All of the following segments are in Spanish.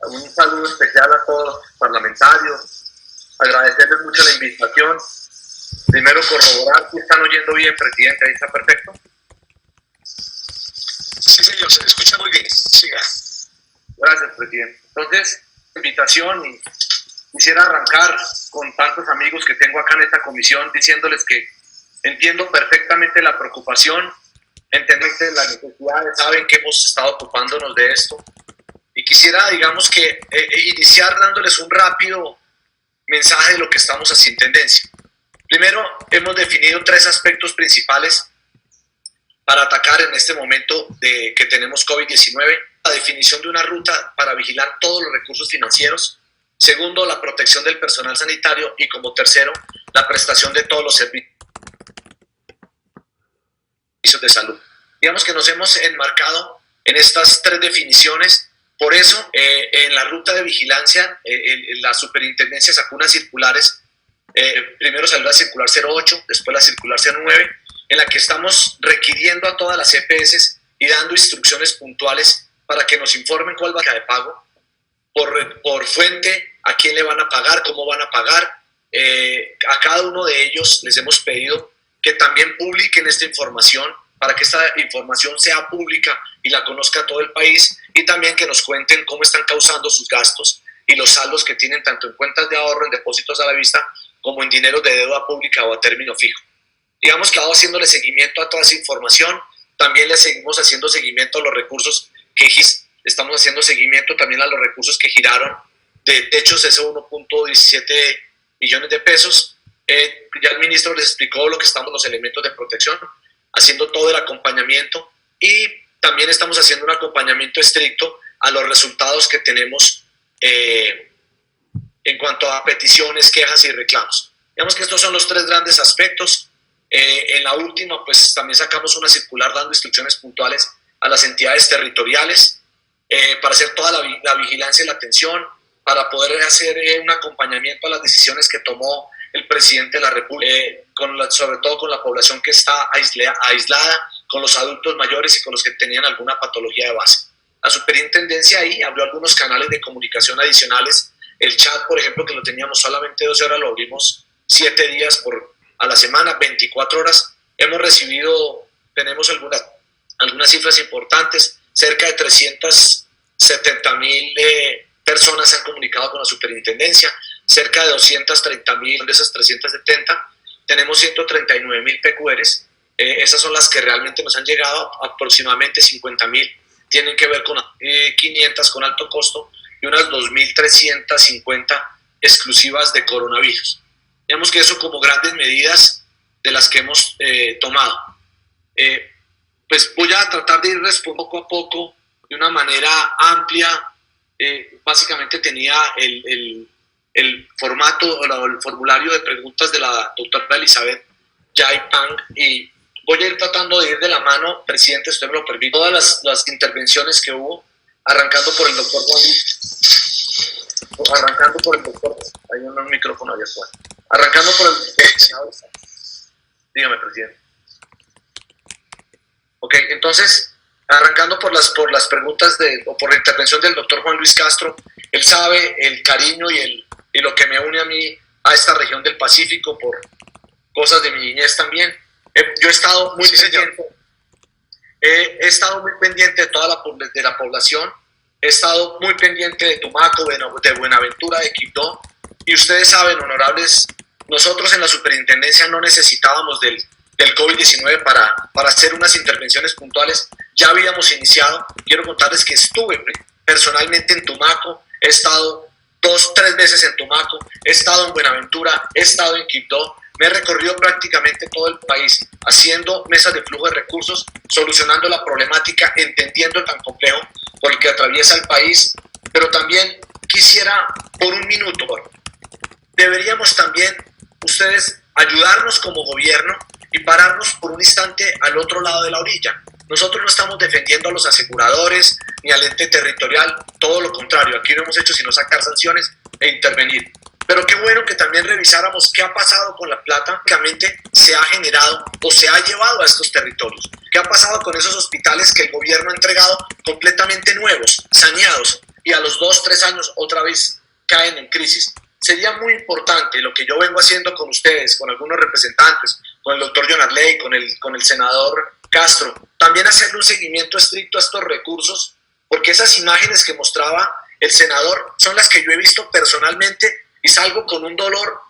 Un saludo especial a todos los parlamentarios, agradecerles mucho la invitación. Primero corroborar si están oyendo bien, presidente, ahí está perfecto. Sí, señor, se escucha muy bien. Siga. Gracias, presidente. Entonces, invitación, y quisiera arrancar con tantos amigos que tengo acá en esta comisión diciéndoles que entiendo perfectamente la preocupación, entiendo las necesidades, saben que hemos estado ocupándonos de esto, y quisiera, digamos que, iniciar dándoles un rápido mensaje de lo que estamos haciendo en tendencia. Primero, hemos definido 3 aspectos principales para atacar en este momento de que tenemos COVID-19. La definición de una ruta para vigilar todos los recursos financieros. Segundo, la protección del personal sanitario. Y como tercero, la prestación de todos los servicios de salud. Digamos que nos hemos enmarcado en estas 3 definiciones. Por eso, en la ruta de vigilancia, la superintendencia sacó unas circulares. Primero salió la circular 08, después la circular 09, en la que estamos requiriendo a todas las EPS y dando instrucciones puntuales para que nos informen cuál va a ser de pago, por fuente, a quién le van a pagar, cómo van a pagar. A cada uno de ellos les hemos pedido que también publiquen esta información para que esta información sea pública y la conozca todo el país, y también que nos cuenten cómo están causando sus gastos y los saldos que tienen tanto en cuentas de ahorro, en depósitos a la vista, como en dinero de deuda pública o a término fijo. Digamos que vamos haciéndole seguimiento a toda esa información. También le seguimos haciendo seguimiento a los recursos que estamos haciendo seguimiento también a los recursos que giraron de techos, ese 1.17 millones de pesos. Ya el ministro les explicó lo que estamos, los elementos de protección, haciendo todo el acompañamiento, y también estamos haciendo un acompañamiento estricto a los resultados que tenemos en cuanto a peticiones, quejas y reclamos. Digamos que estos son los 3 grandes aspectos. En la última, pues también sacamos una circular dando instrucciones puntuales a las entidades territoriales para hacer toda la vigilancia y la atención, para poder hacer un acompañamiento a las decisiones que tomó el presidente de la República, sobre todo con la población que está aislada, con los adultos mayores y con los que tenían alguna patología de base. La superintendencia ahí abrió algunos canales de comunicación adicionales. El chat, por ejemplo, que lo teníamos solamente 12 horas, lo abrimos 7 días a la semana, 24 horas. Hemos recibido, tenemos algunas cifras importantes, cerca de 370,000 personas se han comunicado con la superintendencia, cerca de 230,000 de esas 370, tenemos 139,000 PQRs. Esas son las que realmente nos han llegado, aproximadamente 50,000 tienen que ver con 500 con alto costo y unas 2.350 exclusivas de coronavirus. Digamos que eso como grandes medidas de las que hemos tomado. Pues voy a tratar de ir respondiendo poco a poco de una manera amplia. Básicamente tenía el formato o el formulario de preguntas de la doctora Elizabeth Yay-Pang, y voy a ir tratando de ir de la mano, presidente, si usted me lo permite, todas las intervenciones que hubo, arrancando por el doctor Juan Luis, hay un micrófono allá afuera, arrancando por el senador. Dígame, presidente. Ok, entonces, arrancando por las preguntas o por la intervención del doctor Juan Luis Castro, él sabe el cariño y lo que me une a mí a esta región del Pacífico por cosas de mi niñez también. Yo he estado muy pendiente. He estado muy pendiente de toda la población. He estado muy pendiente de Tumaco, de Buenaventura, de Quibdó. Y ustedes saben, honorables, nosotros en la superintendencia no necesitábamos del COVID-19 para hacer unas intervenciones puntuales. Ya habíamos iniciado. Quiero contarles que estuve personalmente en Tumaco. He estado 2-3 veces en Tumaco. He estado en Buenaventura. He estado en Quibdó. Me he recorrido prácticamente todo el país haciendo mesas de flujo de recursos, solucionando la problemática, entendiendo el tan complejo por el que atraviesa el país. Pero también quisiera, por un minuto, deberíamos también ustedes ayudarnos como gobierno y pararnos por un instante al otro lado de la orilla. Nosotros no estamos defendiendo a los aseguradores ni al ente territorial, todo lo contrario, aquí no hemos hecho sino sacar sanciones e intervenir. Pero qué bueno que también revisáramos qué ha pasado con la plata que realmente se ha generado o se ha llevado a estos territorios. ¿Qué ha pasado con esos hospitales que el gobierno ha entregado completamente nuevos, saneados? Y a los 2 2, 3 años otra vez caen en crisis. Sería muy importante lo que yo vengo haciendo con ustedes, con algunos representantes, con el doctor John Arley, con el senador Castro, también hacerle un seguimiento estricto a estos recursos, porque esas imágenes que mostraba el senador son las que yo he visto personalmente y salgo con un dolor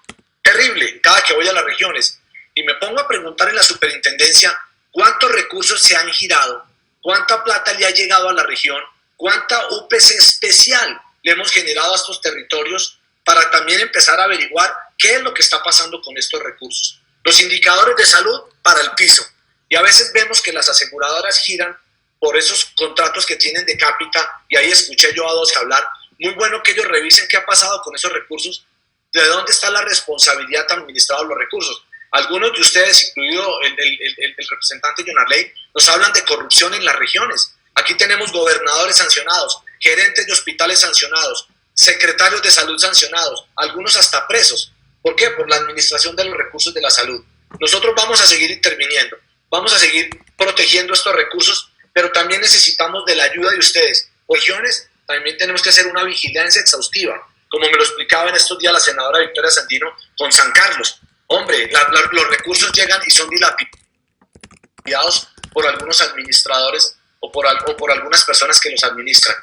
terrible cada que voy a las regiones y me pongo a preguntar en la superintendencia cuántos recursos se han girado, cuánta plata le ha llegado a la región, cuánta UPC especial le hemos generado a estos territorios para también empezar a averiguar qué es lo que está pasando con estos recursos. Los indicadores de salud para el piso. Y a veces vemos que las aseguradoras giran por esos contratos que tienen de cápita, y ahí escuché yo a dos hablar. Muy bueno que ellos revisen qué ha pasado con esos recursos, de dónde está la responsabilidad de administrar los recursos. Algunos de ustedes, incluido el representante John Arley, nos hablan de corrupción en las regiones. Aquí tenemos gobernadores sancionados, gerentes de hospitales sancionados, secretarios de salud sancionados, algunos hasta presos. ¿Por qué? Por la administración de los recursos de la salud. Nosotros vamos a seguir interviniendo, vamos a seguir protegiendo estos recursos, pero también necesitamos de la ayuda de ustedes. Regiones, también tenemos que hacer una vigilancia exhaustiva, como me lo explicaba en estos días la senadora Victoria Sandino con San Carlos. Hombre, los recursos llegan y son dilapidados por algunos administradores o por algunas personas que los administran.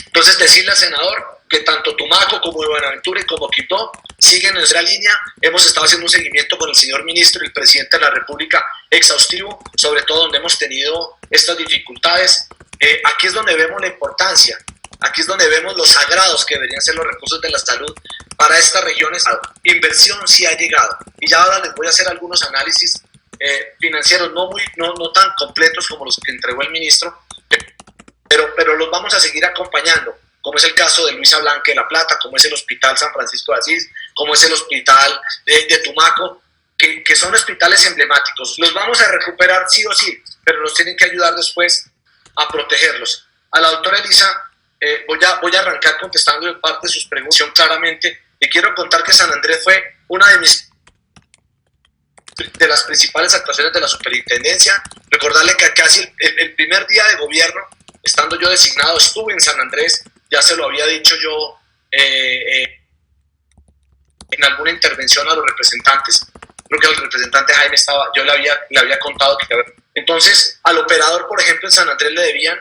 Entonces, decirle al senador que tanto Tumaco como Buenaventura y como Quibdó siguen en nuestra línea. Hemos estado haciendo un seguimiento con el señor ministro y el presidente de la República exhaustivo, sobre todo donde hemos tenido estas dificultades. Aquí es donde vemos la importancia, aquí es donde vemos los sagrados que deberían ser los recursos de la salud para estas regiones. Inversión sí ha llegado, y ya ahora les voy a hacer algunos análisis financieros no tan completos como los que entregó el ministro, pero los vamos a seguir acompañando, como es el caso de Luisa Blanca de La Plata, como es el Hospital San Francisco de Asís, como es el Hospital de Tumaco, que son hospitales emblemáticos. Los vamos a recuperar sí o sí, pero nos tienen que ayudar después a protegerlos. A la doctora Elisa, voy a arrancar contestando de parte de sus preguntas claramente. Le quiero contar que San Andrés fue una de las principales actuaciones de la superintendencia. Recordarle que casi el primer día de gobierno, estando yo designado, estuve en San Andrés. Ya se lo había dicho yo en alguna intervención a los representantes. Creo que el representante Jaime estaba, yo le había contado que... Entonces, al operador, por ejemplo, en San Andrés le debían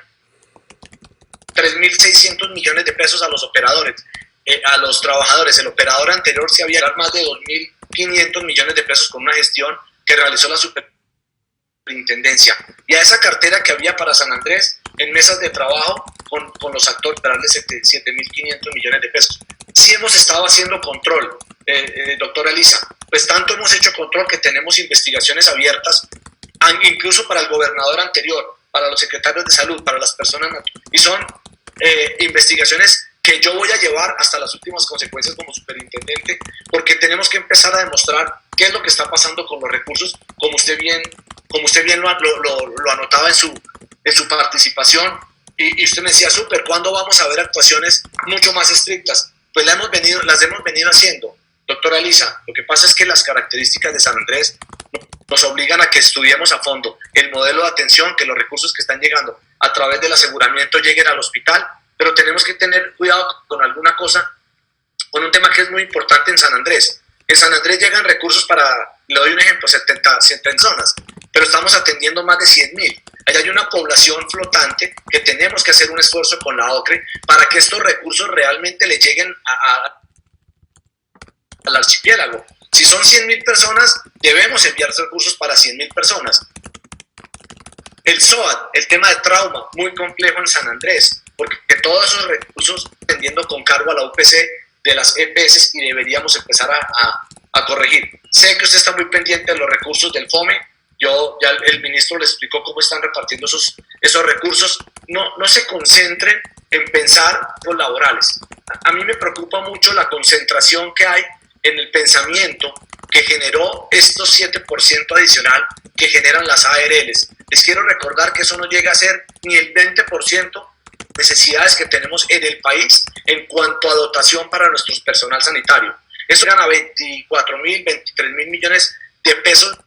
3.600 millones de pesos a los operadores, a los trabajadores. El operador anterior se había ganado más de 2.500 millones de pesos con una gestión que realizó la superintendencia. Y a esa cartera que había para San Andrés, en mesas de trabajo con los actores, darle 7.500 millones de pesos. Sí hemos estado haciendo control, doctora Elisa. Pues tanto hemos hecho control que tenemos investigaciones abiertas, incluso para el gobernador anterior, para los secretarios de salud, para las personas, y son investigaciones que yo voy a llevar hasta las últimas consecuencias como superintendente, porque tenemos que empezar a demostrar qué es lo que está pasando con los recursos, como usted bien lo anotaba en su participación, y usted me decía, ¿cuándo vamos a ver actuaciones mucho más estrictas? Pues las hemos venido haciendo, doctora Elisa. Lo que pasa es que las características de San Andrés nos obligan a que estudiemos a fondo el modelo de atención, que los recursos que están llegando a través del aseguramiento lleguen al hospital, pero tenemos que tener cuidado con alguna cosa, con un tema que es muy importante en San Andrés. En San Andrés llegan recursos para, le doy un ejemplo, 70 zonas, pero estamos atendiendo más de 100.000. Allá hay una población flotante que tenemos que hacer un esfuerzo con la OCRE para que estos recursos realmente le lleguen al archipiélago. Si son 100.000 personas, debemos enviar recursos para 100.000 personas. El SOAT, el tema de trauma, muy complejo en San Andrés, porque todos esos recursos tendiendo con cargo a la UPC de las EPS, y deberíamos empezar a corregir. Sé que usted está muy pendiente de los recursos del FOME. Ya el ministro le explicó cómo están repartiendo esos recursos. No se concentren en pensar los laborales. A mí me preocupa mucho la concentración que hay en el pensamiento que generó estos 7% adicional que generan las ARLs. Les quiero recordar que eso no llega a ser ni el 20% necesidades que tenemos en el país en cuanto a dotación para nuestro personal sanitario. Eso gana 24.000, 23.000 millones de pesos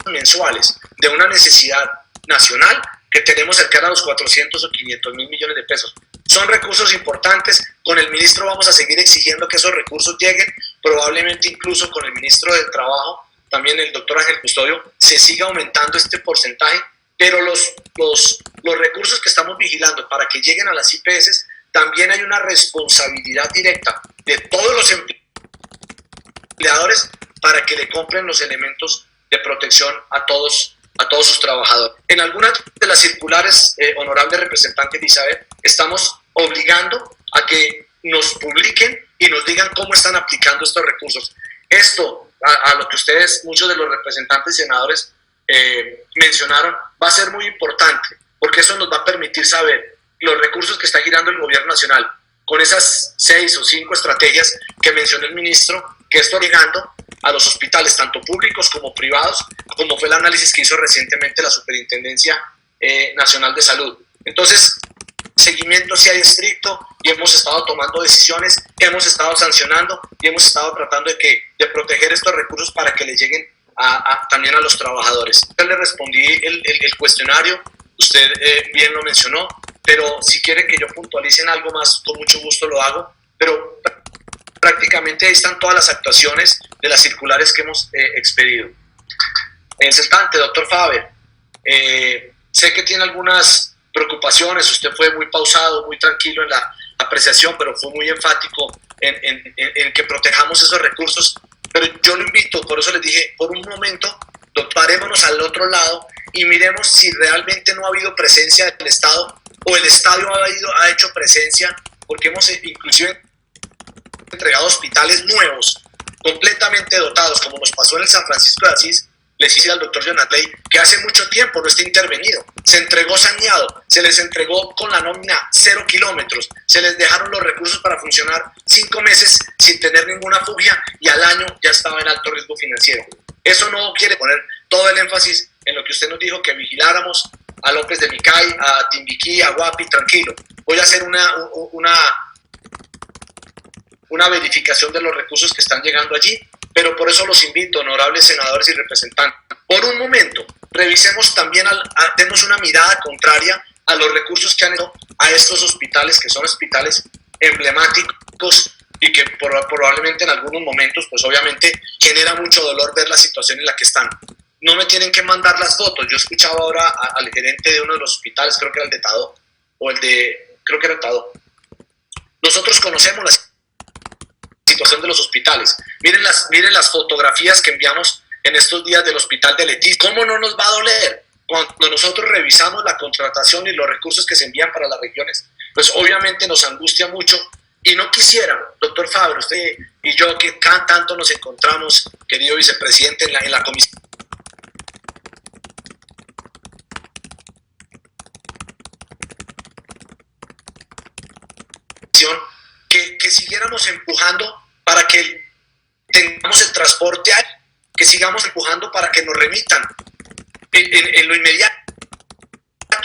mensuales de una necesidad nacional que tenemos cercana a los 400 o 500.000 millones de pesos. Son recursos importantes. Con el ministro vamos a seguir exigiendo que esos recursos lleguen, probablemente incluso con el ministro del Trabajo, también el doctor Ángel Custodio, se siga aumentando este porcentaje, pero los recursos que estamos vigilando para que lleguen a las IPS, también hay una responsabilidad directa de todos los empleadores para que le compren los elementos de protección a todos sus trabajadores. En algunas de las circulares, honorable representante Elizabeth, estamos obligando a que nos publiquen y nos digan cómo están aplicando estos recursos. Esto, a lo que ustedes, muchos de los representantes senadores mencionaron, va a ser muy importante, porque eso nos va a permitir saber los recursos que está girando el gobierno nacional, con esas 6 o 5 estrategias que mencionó el ministro, que esto llegando a los hospitales, tanto públicos como privados, como fue el análisis que hizo recientemente la Superintendencia Nacional de Salud. Entonces, seguimiento sí hay estricto y hemos estado tomando decisiones, hemos estado sancionando y hemos estado tratando de proteger estos recursos para que les lleguen también a los trabajadores. Yo le respondí el cuestionario, usted bien lo mencionó, pero si quiere que yo puntualice en algo más, con mucho gusto lo hago, pero prácticamente ahí están todas las actuaciones de las circulares que hemos expedido. Representante, doctor Faber, sé que tiene algunas preocupaciones, usted fue muy pausado, muy tranquilo en la apreciación, pero fue muy enfático en que protejamos esos recursos, pero yo lo invito, por eso les dije, por un momento, parémonos al otro lado y miremos si realmente no ha habido presencia del Estado o el Estado ha hecho presencia, porque hemos inclusive entregado hospitales nuevos, completamente dotados, como nos pasó en el San Francisco de Asís. Les hice al doctor Jonathan que hace mucho tiempo no está intervenido, se entregó saneado, se les entregó con la nómina 0 kilómetros, se les dejaron los recursos para funcionar 5 meses sin tener ninguna fugia y al año ya estaba en alto riesgo financiero. Eso no quiere poner todo el énfasis en lo que usted nos dijo, que vigiláramos a López de Micay, a Timbiquí, a Guapi, tranquilo. Voy a hacer una verificación de los recursos que están llegando allí, pero por eso los invito, honorables senadores y representantes, por un momento, revisemos también, demos una mirada contraria a los recursos que han ido a estos hospitales, que son hospitales emblemáticos y que probablemente en algunos momentos, pues obviamente, genera mucho dolor ver la situación en la que están. No me tienen que mandar las fotos. Yo escuchaba ahora al gerente de uno de los hospitales, creo que era el de Tadó, creo que era el Tadó. Nosotros conocemos la situación de los hospitales. Miren las fotografías que enviamos en estos días del hospital de Leticia. ¿Cómo no nos va a doler cuando nosotros revisamos la contratación y los recursos que se envían para las regiones? Pues obviamente nos angustia mucho y no quisiera, doctor Faber, usted y yo que tanto nos encontramos, querido vicepresidente, en la comisión, que siguiéramos empujando para que tengamos el transporte aéreo, que sigamos empujando para que nos remitan. En lo inmediato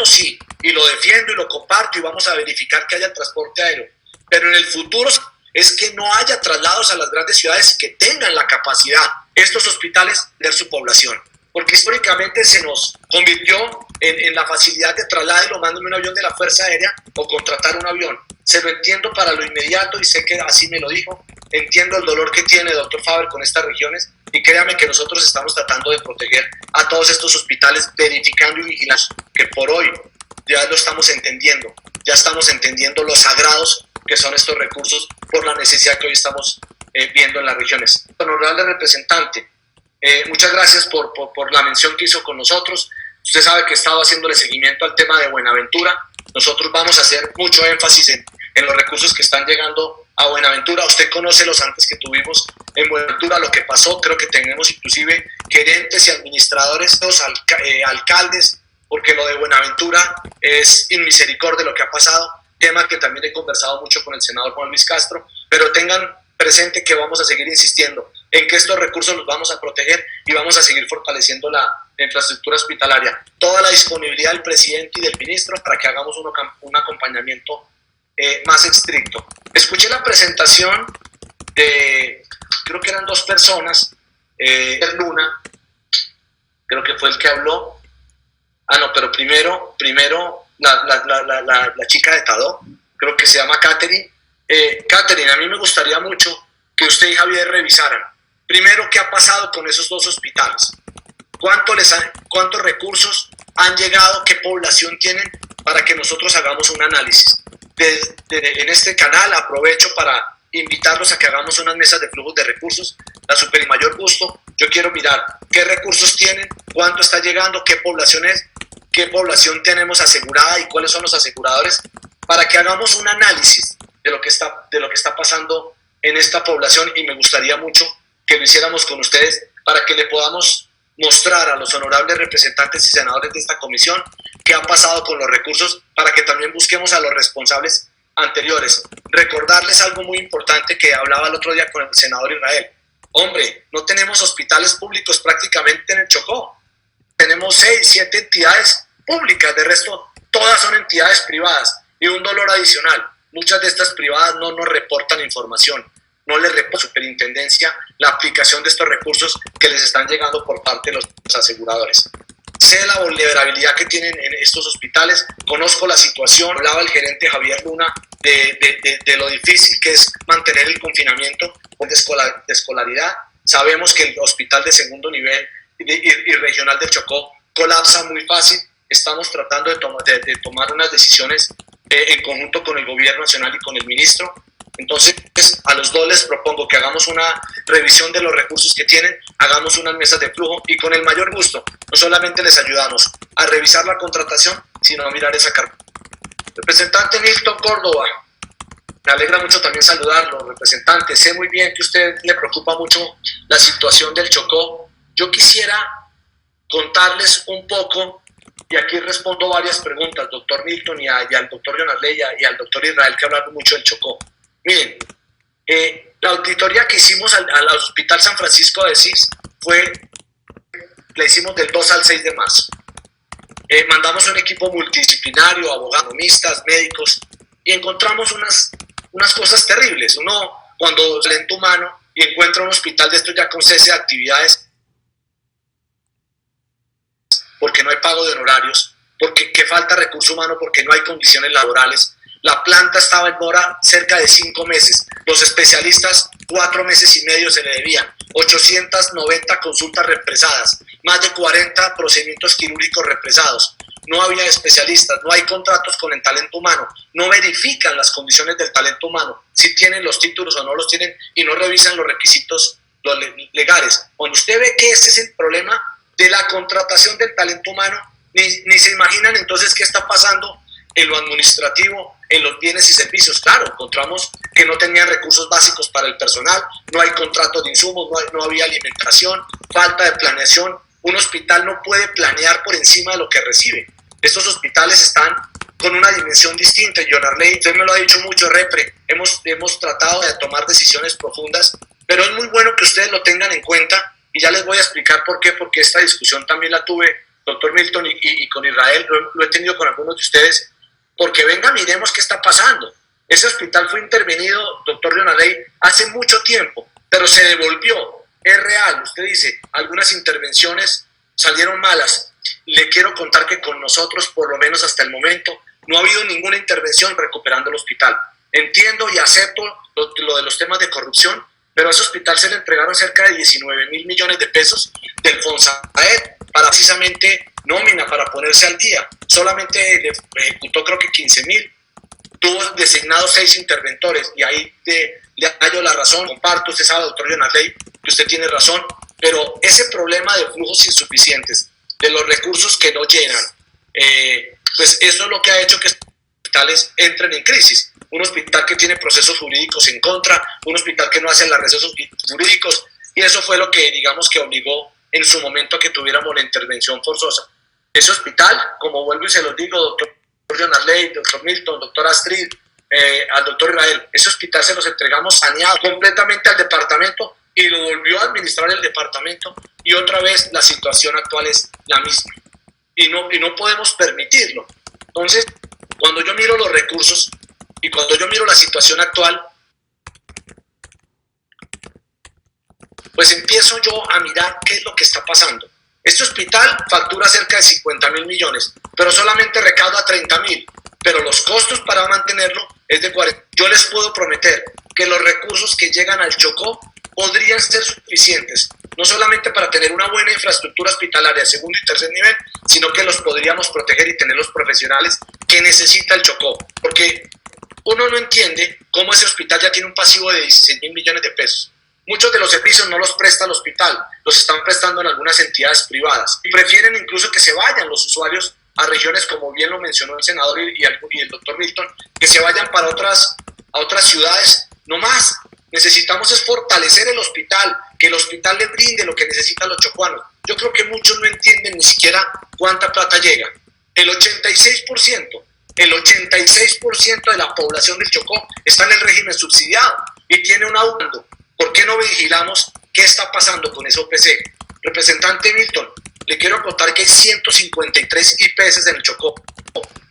sí, y lo defiendo y lo comparto y vamos a verificar que haya transporte aéreo, pero en el futuro es que no haya traslados a las grandes ciudades que tengan la capacidad, estos hospitales, de su población, porque históricamente se nos convirtió en la facilidad de traslado y lo mando en un avión de la Fuerza Aérea o contratar un avión. Se lo entiendo para lo inmediato y sé que así me lo dijo. Entiendo el dolor que tiene doctor Faber con estas regiones y créame que nosotros estamos tratando de proteger a todos estos hospitales, verificando y vigilando, que por hoy ya lo estamos entendiendo, ya estamos entendiendo los sagrados que son estos recursos por la necesidad que hoy estamos viendo en las regiones. Honorable representante, muchas gracias por la mención que hizo con nosotros. Usted sabe que he estado haciéndole seguimiento al tema de Buenaventura. Nosotros vamos a hacer mucho énfasis en los recursos que están llegando a Buenaventura. Usted conoce los antes que tuvimos en Buenaventura, lo que pasó. Creo que tenemos inclusive gerentes y administradores, alcaldes, porque lo de Buenaventura es inmisericordia lo que ha pasado. Tema que también he conversado mucho con el senador Juan Luis Castro, pero tengan presente que vamos a seguir insistiendo en que estos recursos los vamos a proteger y vamos a seguir fortaleciendo la infraestructura hospitalaria. Toda la disponibilidad del presidente y del ministro para que hagamos un acompañamiento más estricto. Escuché la presentación de, creo que eran 2 personas, Luna, creo que fue el que habló. Ah, no, pero primero la chica de Tadó, creo que se llama Catherine. Catherine, a mí me gustaría mucho que usted y Javier revisaran, primero, qué ha pasado con esos dos hospitales, cuántos recursos han llegado, qué población tienen, para que nosotros hagamos un análisis. En este canal aprovecho para invitarlos a que hagamos unas mesas de flujos de recursos, la super y mayor gusto. Yo quiero mirar qué recursos tienen, cuánto está llegando, qué población es, qué población tenemos asegurada y cuáles son los aseguradores, para que hagamos un análisis de lo que está pasando en esta población, y me gustaría mucho que lo hiciéramos con ustedes para que le podamos mostrar a los honorables representantes y senadores de esta comisión qué ha pasado con los recursos, para que también busquemos a los responsables anteriores. Recordarles algo muy importante que hablaba el otro día con el senador Israel. Hombre, no tenemos hospitales públicos prácticamente en el Chocó. Tenemos 6, 7 entidades públicas, de resto todas son entidades privadas. Y un dolor adicional, muchas de estas privadas no nos reportan información, no les reporta a la superintendencia la aplicación de estos recursos que les están llegando por parte de los aseguradores. Sé la vulnerabilidad que tienen en estos hospitales, conozco la situación. Hablaba el gerente Javier Luna de lo difícil que es mantener el confinamiento de escolaridad. Sabemos que el hospital de segundo nivel y regional del Chocó colapsa muy fácil. Estamos tratando de tomar unas decisiones en conjunto con el gobierno nacional y con el ministro. Entonces, a los dos les propongo que hagamos una revisión de los recursos que tienen, hagamos unas mesas de flujo, y con el mayor gusto, no solamente les ayudamos a revisar la contratación, sino a mirar esa carta. Representante Milton Córdoba, me alegra mucho también saludarlo, representante. Sé muy bien que a usted le preocupa mucho la situación del Chocó. Yo quisiera contarles un poco, y aquí respondo varias preguntas, doctor Milton, y al doctor Jonarley y al doctor Israel, que hablaron mucho del Chocó. Miren, la auditoría que hicimos al Hospital San Francisco de Asís la hicimos del 2 al 6 de marzo. Mandamos un equipo multidisciplinario, abogados, economistas, médicos, y encontramos unas cosas terribles. Uno, cuando talento humano y encuentra un hospital de estos ya con cese de actividades, porque no hay pago de honorarios, porque falta recurso humano, porque no hay condiciones laborales. La planta estaba en mora cerca de 5 meses. Los especialistas, 4 meses y medio se le debían. 890 consultas represadas. Más de 40 procedimientos quirúrgicos represados. No había especialistas, no hay contratos con el talento humano. No verifican las condiciones del talento humano, si tienen los títulos o no los tienen, y no revisan los requisitos legales. Cuando usted ve que ese es el problema de la contratación del talento humano, ni se imaginan entonces qué está pasando en lo administrativo, en los bienes y servicios. Claro, encontramos que no tenían recursos básicos para el personal, no hay contratos de insumos, no había alimentación, falta de planeación. Un hospital no puede planear por encima de lo que recibe. Estos hospitales están con una dimensión distinta. Jonarley, usted me lo ha dicho mucho, Repre, hemos tratado de tomar decisiones profundas, pero es muy bueno que ustedes lo tengan en cuenta, y ya les voy a explicar por qué, porque esta discusión también la tuve, doctor Milton, y con Israel, lo he tenido con algunos de ustedes, porque venga, miremos qué está pasando. Ese hospital fue intervenido, doctor Jonarley, hace mucho tiempo, pero se devolvió. Es real, usted dice, algunas intervenciones salieron malas. Le quiero contar que con nosotros, por lo menos hasta el momento, no ha habido ninguna intervención recuperando el hospital. Entiendo y acepto lo de los temas de corrupción, pero a ese hospital se le entregaron cerca de 19.000 millones de pesos del Fonsaed para precisamente nómina, para ponerse al día. Solamente le ejecutó creo que 15.000. Tuvo designados 6 interventores, y ahí le hallo la razón. Comparto, usted sabe, doctor Jonarley, que usted tiene razón, pero ese problema de flujos insuficientes, de los recursos que no llenan, pues eso es lo que ha hecho que hospitales entren en crisis. Un hospital que tiene procesos jurídicos en contra, un hospital que no hace los recesos jurídicos, y eso fue lo que, digamos, que obligó en su momento a que tuviéramos la intervención forzosa. Ese hospital, como vuelvo y se los digo, doctor Jonarley, doctor Milton, doctor Astrid, al doctor Israel, ese hospital se los entregamos saneado completamente al departamento, y lo volvió a administrar el departamento, y otra vez la situación actual es la misma, y no podemos permitirlo. Entonces, cuando yo miro los recursos y cuando yo miro la situación actual, pues empiezo yo a mirar qué es lo que está pasando. Este hospital factura cerca de 50.000 millones, pero solamente recauda 30.000, pero los costos para mantenerlo es de 40. Yo les puedo prometer que los recursos que llegan al Chocó podrían ser suficientes, no solamente para tener una buena infraestructura hospitalaria de segundo y tercer nivel, sino que los podríamos proteger y tener los profesionales que necesita el Chocó, porque uno no entiende cómo ese hospital ya tiene un pasivo de 16.000 millones de pesos. Muchos de los servicios no los presta el hospital, los están prestando en algunas entidades privadas y prefieren incluso que se vayan los usuarios a regiones, como bien lo mencionó el senador y el doctor Milton, que se vayan para a otras ciudades. No más, necesitamos es fortalecer el hospital, que el hospital le brinde lo que necesitan los chocuanos. Yo creo que muchos no entienden ni siquiera cuánta plata llega. El 86% de la población del Chocó está en el régimen subsidiado y tiene un aumento. ¿Por qué no vigilamos qué está pasando con ese OPC? Representante Milton, le quiero contar que hay 153 IPS en el Chocó.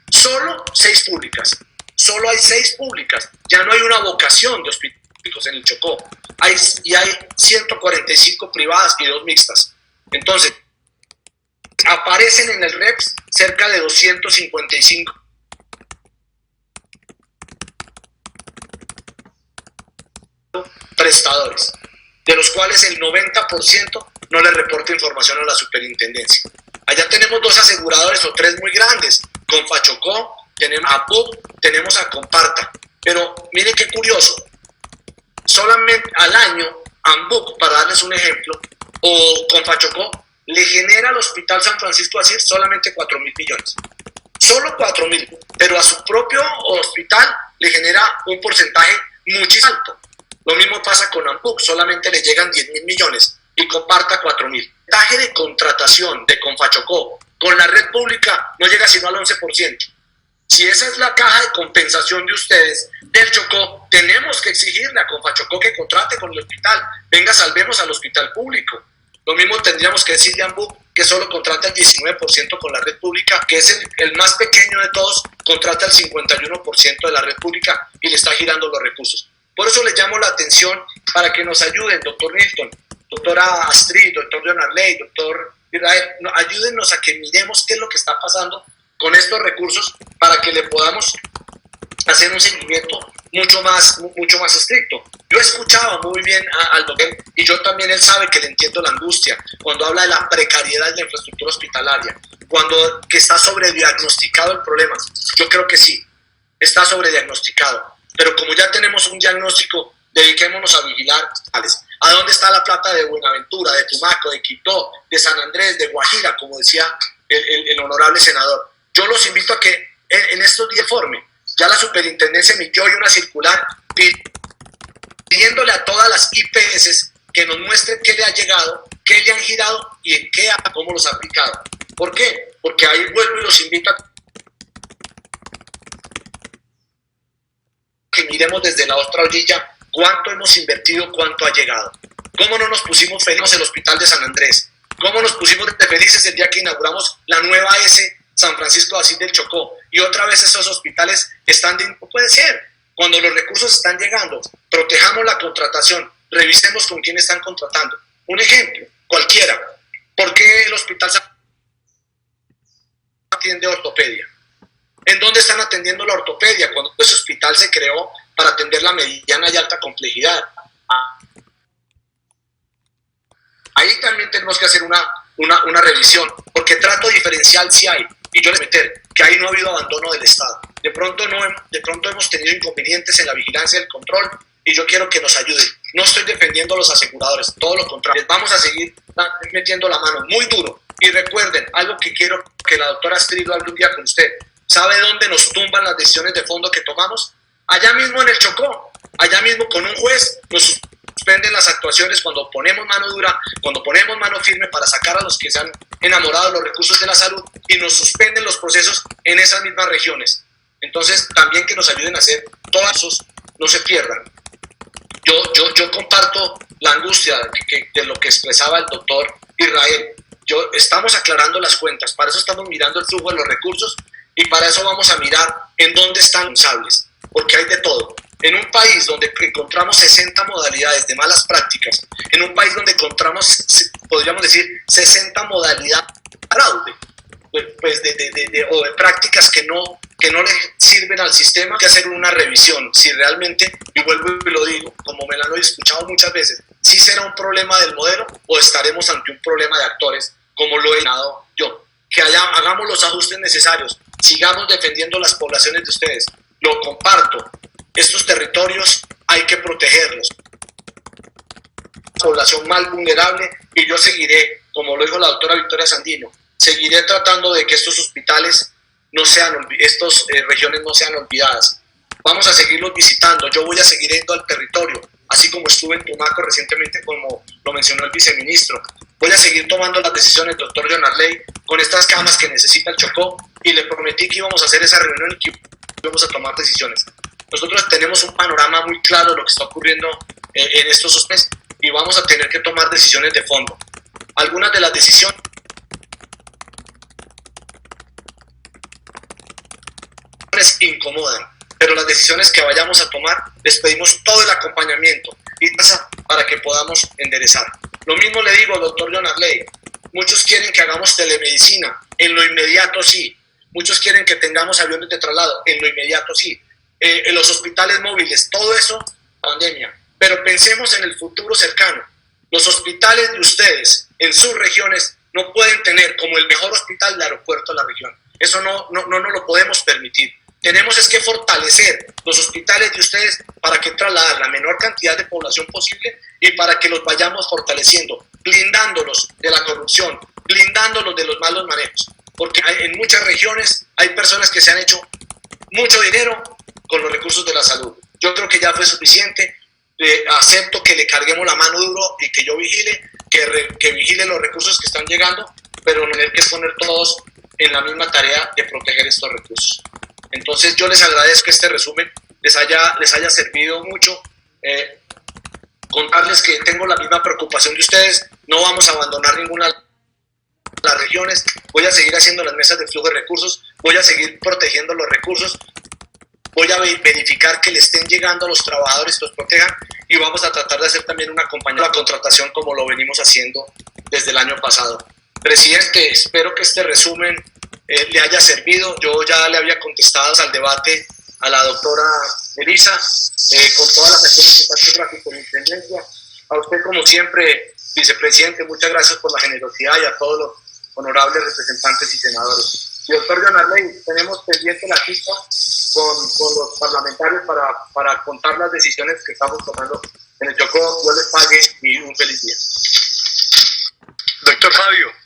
Solo 6 públicas. Solo hay 6 públicas. Ya no hay una vocación de hospitales en el Chocó. Hay 145 privadas y 2 mixtas. Entonces, aparecen en el REPS cerca de 255 prestadores, de los cuales el 90% no le reporta información a la superintendencia. Allá tenemos 2 aseguradores o 3 muy grandes, Confachocó, tenemos a PUC, tenemos a Comparta, pero miren qué curioso, solamente al año AMBUC, para darles un ejemplo, o Confachocó, le genera al Hospital San Francisco de Asís solamente 4.000 millones, solo 4.000, pero a su propio hospital le genera un porcentaje muchísimo alto. Lo mismo pasa con AMPUC, solamente le llegan 10.000 millones y Comparta 4.000. El porcentaje de contratación de Confachocó con la red pública no llega sino al 11%. Si esa es la caja de compensación de ustedes del Chocó, tenemos que exigirle a Confachocó que contrate con el hospital. Venga, salvemos al hospital público. Lo mismo tendríamos que decirle a AMPUC, que solo contrata el 19% con la red pública, que es el más pequeño de todos, contrata el 51% de la red pública y le está girando los recursos. Por eso les llamo la atención para que nos ayuden, doctor Milton, doctora Astrid, doctor Leonarley, doctor Israel, ayúdennos a que miremos qué es lo que está pasando con estos recursos para que le podamos hacer un seguimiento mucho más estricto. Yo escuchaba muy bien al doctor y yo también, él sabe que le entiendo la angustia cuando habla de la precariedad de la infraestructura hospitalaria, que está sobrediagnosticado el problema. Yo creo que sí, está sobrediagnosticado. Pero como ya tenemos un diagnóstico, dediquémonos a vigilar. ¿A dónde está la plata de Buenaventura, de Tumaco, de Quito, de San Andrés, de Guajira, como decía el honorable senador? Yo los invito a que en estos días formen. Ya la superintendencia emitió hoy una circular pidiéndole a todas las IPS que nos muestren qué le ha llegado, qué le han girado y en qué, cómo los ha aplicado. ¿Por qué? Porque ahí vuelvo y los invito a que miremos desde la otra orilla cuánto hemos invertido, cuánto ha llegado. ¿Cómo no nos pusimos felices el Hospital de San Andrés? ¿Cómo nos pusimos felices el día que inauguramos la nueva S San Francisco de Asís del Chocó? Y otra vez esos hospitales están de... No puede ser. Cuando los recursos están llegando, protejamos la contratación, revisemos con quién están contratando. Un ejemplo, cualquiera. ¿Por qué el Hospital San atiende ortopedia? ¿En dónde están atendiendo la ortopedia? Cuando ese hospital se creó para atender la mediana y alta complejidad. Ahí también tenemos que hacer una revisión, porque trato diferencial sí hay, y yo les meter que ahí no ha habido abandono del Estado. De pronto hemos tenido inconvenientes en la vigilancia y el control, y yo quiero que nos ayuden. No estoy defendiendo a los aseguradores, todo lo contrario. Les vamos a seguir metiendo la mano muy duro. Y recuerden, algo que quiero que la doctora Astrid hable un día con usted. ¿Sabe dónde nos tumban las decisiones de fondo que tomamos? Allá mismo en el Chocó, allá mismo con un juez nos suspenden las actuaciones cuando ponemos mano dura, cuando ponemos mano firme para sacar a los que se han enamorado de los recursos de la salud, y nos suspenden los procesos en esas mismas regiones. Entonces, también que nos ayuden a hacer todos esos, no se pierdan. Yo comparto la angustia de lo que expresaba el doctor Israel. Estamos aclarando las cuentas, para eso estamos mirando el flujo de los recursos y para eso vamos a mirar en dónde están responsables, porque hay de todo. En un país donde encontramos 60 modalidades de malas prácticas, en un país donde encontramos, podríamos decir, 60 modalidades de fraude, o de prácticas que no que no le sirven al sistema, hay que hacer una revisión, si realmente, y vuelvo y lo digo, como me lo he escuchado muchas veces, si será un problema del modelo o estaremos ante un problema de actores, como lo he dado yo. Que hagamos los ajustes necesarios, sigamos defendiendo las poblaciones de ustedes, lo comparto, estos territorios hay que protegerlos. Población más vulnerable, y yo seguiré, como lo dijo la doctora Victoria Sandino, seguiré tratando de que estos hospitales no sean, estas regiones no sean olvidadas. Vamos a seguirlos visitando, yo voy a seguir yendo al territorio, así como estuve en Tumaco recientemente, como lo mencionó el viceministro. Voy a seguir tomando las decisiones, doctor John Arley, con estas camas que necesita el Chocó, y le prometí que íbamos a hacer esa reunión y que íbamos a tomar decisiones. Nosotros tenemos un panorama muy claro de lo que está ocurriendo en estos hospitales, y vamos a tener que tomar decisiones de fondo. Algunas de las decisiones incomodan, pero las decisiones que vayamos a tomar les pedimos todo el acompañamiento y para que podamos enderezar. Lo mismo le digo, doctor John Arley, muchos quieren que hagamos telemedicina, en lo inmediato sí, muchos quieren que tengamos aviones de traslado, en lo inmediato sí, en los hospitales móviles, todo eso, pandemia. Pero pensemos en el futuro cercano. Los hospitales de ustedes en sus regiones no pueden tener como el mejor hospital de aeropuerto de la región. Eso no lo podemos permitir. Tenemos es que fortalecer los hospitales de ustedes para que trasladar la menor cantidad de población posible y para que los vayamos fortaleciendo, blindándolos de la corrupción, blindándolos de los malos manejos. Porque en muchas regiones hay personas que se han hecho mucho dinero con los recursos de la salud. Yo creo que ya fue suficiente. Acepto que le carguemos la mano duro y que yo vigile, que vigile los recursos que están llegando, pero tener que poner todos en la misma tarea de proteger estos recursos. Entonces yo les agradezco que este resumen les haya servido mucho. Contarles que tengo la misma preocupación de ustedes, no vamos a abandonar ninguna de las regiones, voy a seguir haciendo las mesas de flujo de recursos, voy a seguir protegiendo los recursos, voy a verificar que le estén llegando a los trabajadores, que los protejan, y vamos a tratar de hacer también una campaña de contratación como lo venimos haciendo desde el año pasado. Presidente, espero que este resumen le haya servido. Yo ya le había contestado al debate a la doctora Elisa, con todas las acciones que está haciendo la superintendencia. A usted, como siempre, vicepresidente, muchas gracias por la generosidad, y a todos los honorables representantes y senadores. Y doctor John Arley, tenemos pendiente la cita con los parlamentarios para contar las decisiones que estamos tomando en el Chocó. Dios les pague y un feliz día. Doctor Fabio.